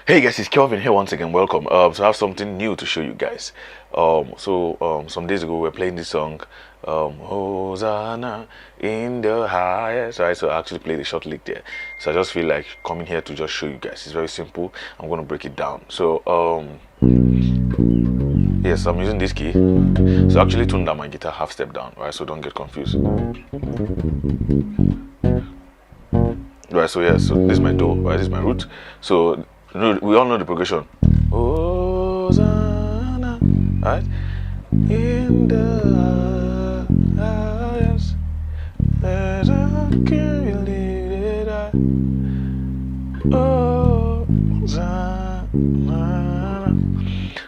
Hey guys, it's Kelvin here once again. Welcome. So I have something new to show you guys. Some days ago we were playing this song, Hosanna in the highest. Right, so I actually played a short lick there. So I just feel like coming here to just show you guys. It's very simple. I'm gonna break it down. Yes, I'm using this key. So I actually tuned down my guitar half step down. Right, so don't get confused. Right, so yeah, so this is my do. Right, this is my root. So we all know the progression. Hosanna, right? In the highest, as I can believe it. Hosanna.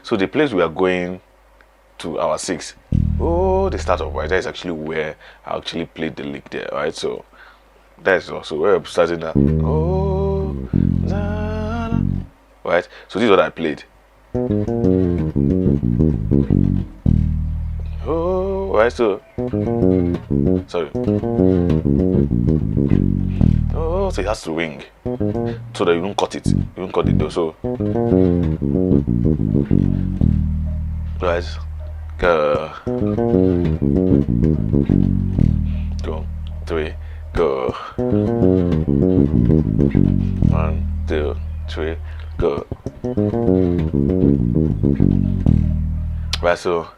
So the place we are going to our six. The start of right. That is actually where I actually played the lick there. Right, so that's also where I'm starting that. Hosanna. Right, so this is what I played. Oh, right, so sorry. Oh, so it has to ring so that you don't cut it. You don't cut it though. So right, go, 2, 3, go. 1, 2, 3, go. Right, so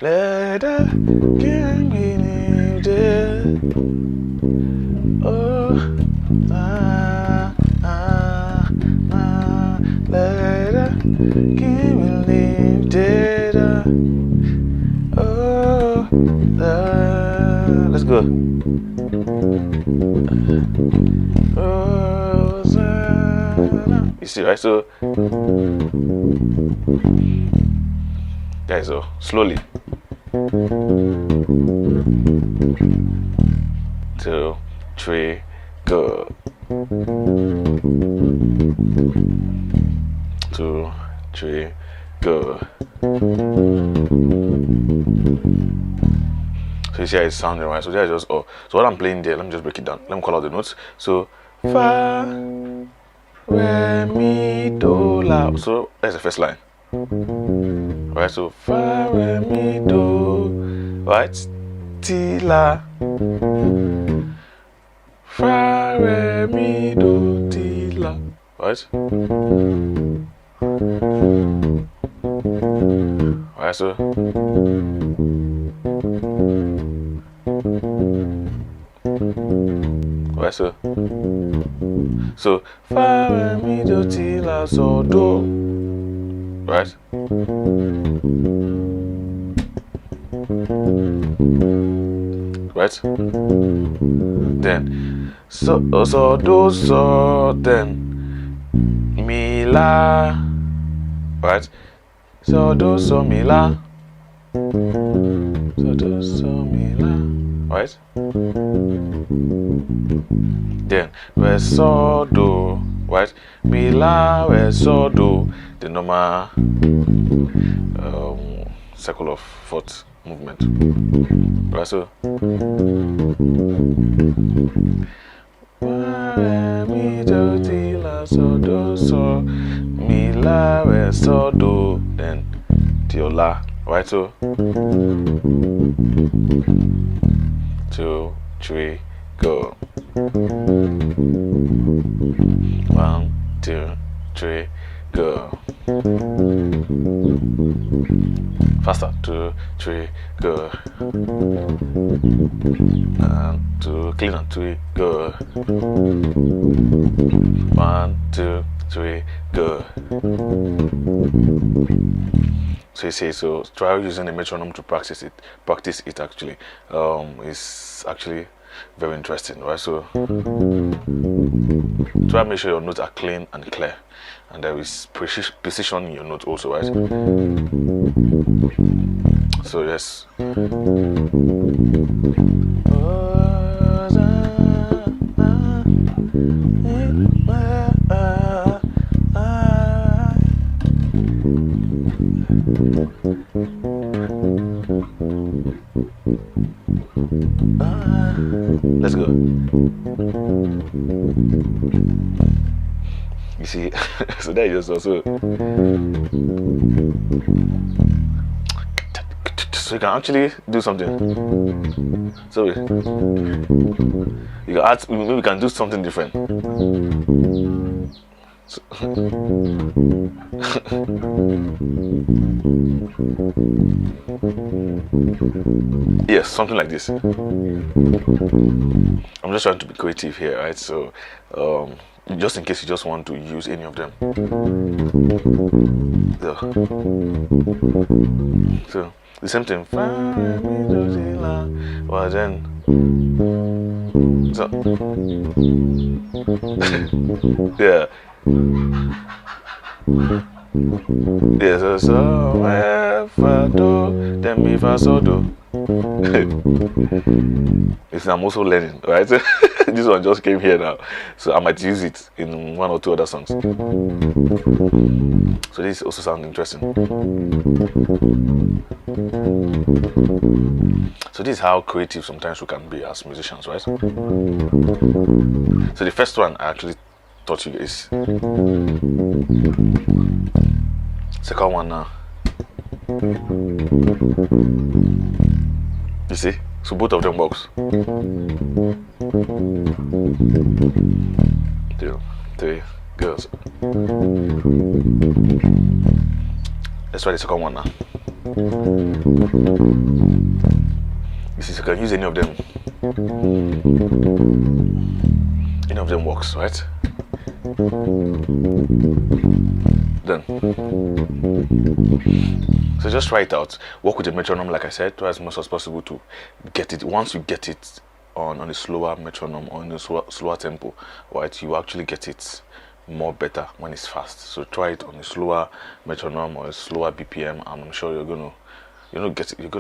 let the king be lifted. Let the king be lifted. Let's go. You see, right? So there, so slowly. 2, 3, go. 2, 3, go. So you see how it's sounding, right? So there's just so what I'm playing there, let me just break it down. Let me call out the notes. So fa, re, mi, do, la. So that's the first line. Right, so fa, re, mi, do, right, ti, la. Fa, re, mi, do, ti, la. Right? Right, so right, so fa, re, mi, do, ti, la, so, do. Right? Right? Then so do, so then mi, la. Right? So do, so mi, la. So do, so mi, la. Right? Then re, so, do. Right? Mi, la, re, so, do. The normal circle of fourth movement. Right, so mi, do, ti, la, so, do, so, mi, la, re, so, do, then ti, la. Right, so 2, 3, go. 1, 2, 3, go. Faster. 2, 3, go. And 2, clean and 3, go. 1, 2, 3, go. So you see, so try using the metronome to practice it. Practice it actually. It's actually very interesting, right? So try to make sure your notes are clean and clear, and there is precision in your notes also, right? So yes. Let's go. You see, So that is also. So you can actually do something. So you can add, maybe we can do something different. So, yes, something like this. I'm just trying to be creative here, right? So just in case you just want to use any of them. So the same thing. Well then, so yeah. Yes, so fa do, then mi fa so do. I'm also learning, right? This one just came here now, so I might use it in one or two other songs. So this also sounds interesting. So this is how creative sometimes we can be as musicians, right? So the first one I actually taught you guys. Second one now. You see? So both of them works. 2, 3, girls. Let's try the second one now. You see, so you can use any of them. Any of them works, right? Done. So just try it out. Work with the metronome, like I said, try as much as possible to get it. Once you get it on a slower metronome or in a slower tempo, right, you actually get it more better when it's fast. So try it on a slower metronome or a slower BPM, and I'm sure you're gonna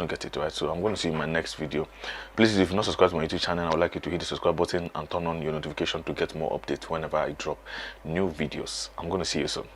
get it right. So I'm going to see you in my next video. Please, if you're not subscribed to my YouTube channel, I would like you to hit the subscribe button and turn on your notification to get more updates whenever I drop new videos. I'm going to see you soon.